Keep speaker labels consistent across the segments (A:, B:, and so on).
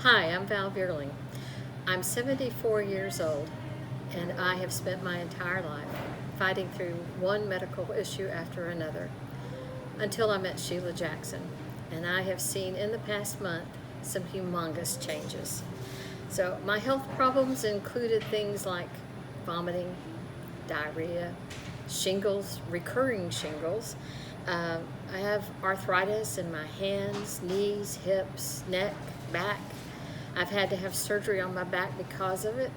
A: Hi, I'm Val. I'm 74 years old, and I have spent my entire life fighting through one medical issue after another until I met Sheila Jackson, and I have seen in the past month some humongous changes. So my health problems included things like vomiting, diarrhea, shingles, recurring shingles. I have arthritis in my hands, knees, hips, neck, back. I've had to have surgery on my back because of it.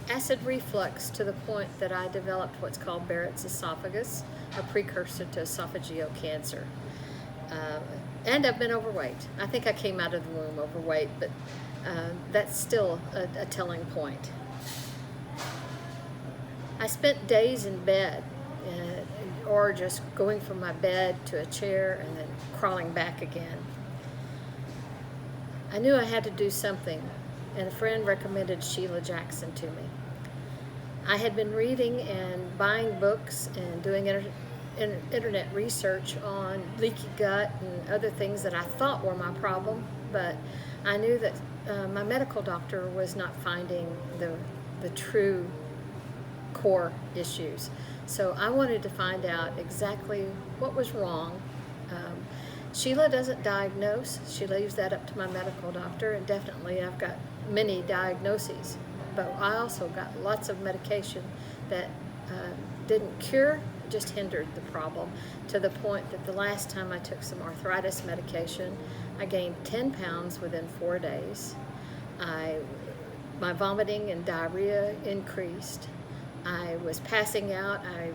A: Acid reflux to the point that I developed what's called Barrett's esophagus, a precursor to esophageal cancer. And I've been overweight. I think I came out of the womb overweight, but that's still a telling point. I spent days in bed, or just going from my bed to a chair and then crawling back again. I knew I had to do something, and a friend recommended Sheila Jackson to me. I had been reading and buying books and doing internet research on leaky gut and other things that I thought were my problem, but I knew that my medical doctor was not finding the true core issues. So I wanted to find out exactly what was wrong. Sheila doesn't diagnose. She leaves that up to my medical doctor, and definitely I've got many diagnoses. But I also got lots of medication that didn't cure, just hindered the problem, to the point that the last time I took some arthritis medication, I gained 10 pounds within 4 days. My vomiting and diarrhea increased. I was passing out. I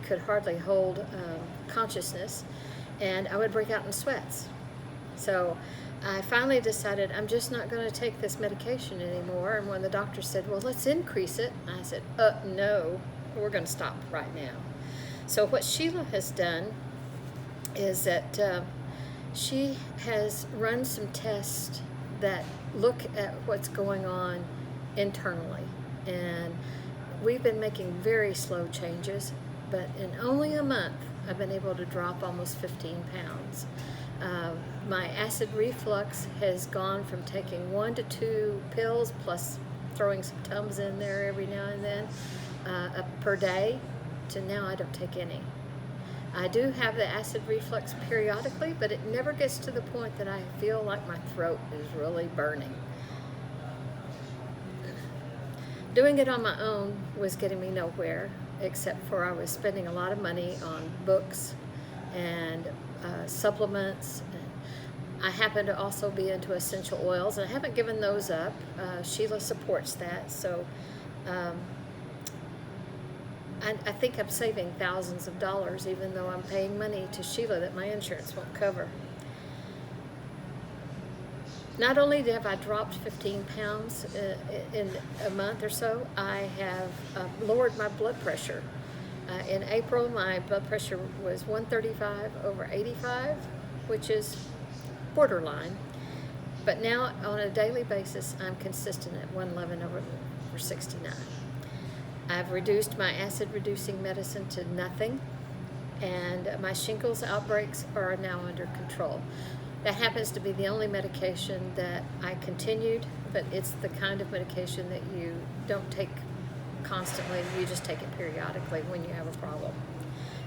A: could hardly hold consciousness, and I would break out in sweats. So I finally decided I'm just not going to take this medication anymore. And when the doctor said, well, let's increase it, I said, no, we're going to stop right now. So what Sheila has done is that she has run some tests that look at what's going on internally. And we've been making very slow changes, but in only a month, I've been able to drop almost 15 pounds. My acid reflux has gone from taking 1 to 2 pills, plus throwing some Tums in there every now and then, per day, to now I don't take any. I do have the acid reflux periodically, but it never gets to the point that I feel like my throat is really burning. Doing it on my own was getting me nowhere, except for I was spending a lot of money on books and supplements. I happen to also be into essential oils, and I haven't given those up. Sheila supports that, so I think I'm saving thousands of dollars, even though I'm paying money to Sheila that my insurance won't cover. Not only have I dropped 15 pounds in a month or so, I have lowered my blood pressure. In April, my blood pressure was 135/85, which is borderline. But now, on a daily basis, I'm consistent at 111/69. I've reduced my acid-reducing medicine to nothing, and my shingles outbreaks are now under control. That happens to be the only medication that I continued, but it's the kind of medication that you don't take constantly, you just take it periodically when you have a problem.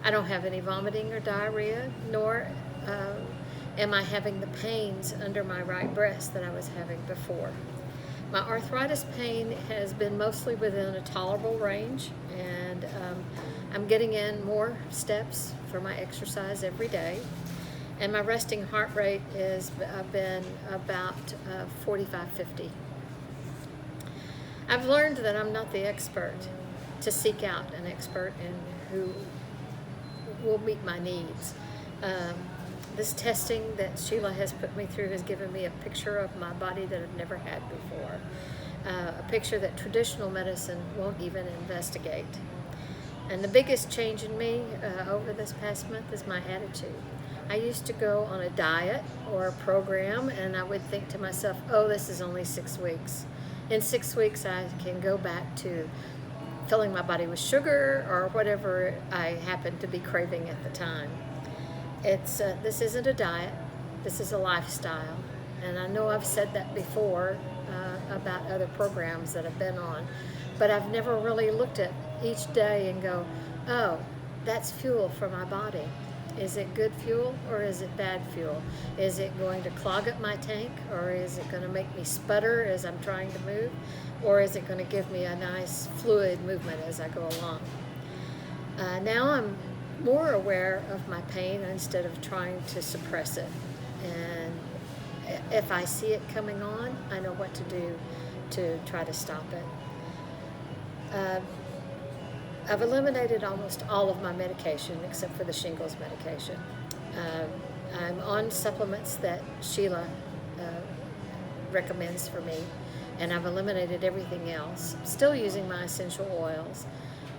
A: I don't have any vomiting or diarrhea, nor am I having the pains under my right breast that I was having before. My arthritis pain has been mostly within a tolerable range, and I'm getting in more steps for my exercise every day. And my resting heart rate has been about 45-50. I've learned that I'm not the expert, to seek out an expert and who will meet my needs. This testing that Sheila has put me through has given me a picture of my body that I've never had before, a picture that traditional medicine won't even investigate. And the biggest change in me over this past month is my attitude. I used to go on a diet or a program, and I would think to myself, oh, this is only 6 weeks. In 6 weeks, I can go back to filling my body with sugar or whatever I happened to be craving at the time. This isn't a diet. This is a lifestyle. And I know I've said that before about other programs that I've been on, but I've never really looked at each day and go, oh, that's fuel for my body. Is it good fuel or is it bad fuel? Is it going to clog up my tank, or is it going to make me sputter as I'm trying to move? Or is it going to give me a nice fluid movement as I go along? Now I'm more aware of my pain instead of trying to suppress it. And if I see it coming on, I know what to do to try to stop it. I've eliminated almost all of my medication except for the shingles medication. I'm on supplements that Sheila recommends for me, and I've eliminated everything else. Still using my essential oils,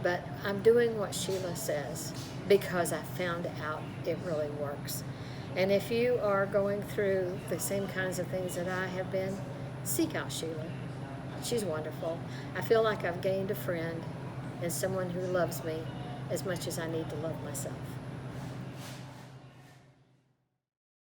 A: but I'm doing what Sheila says because I found out it really works. And if you are going through the same kinds of things that I have been, seek out Sheila. She's wonderful. I feel like I've gained a friend and someone who loves me as much as I need to love myself.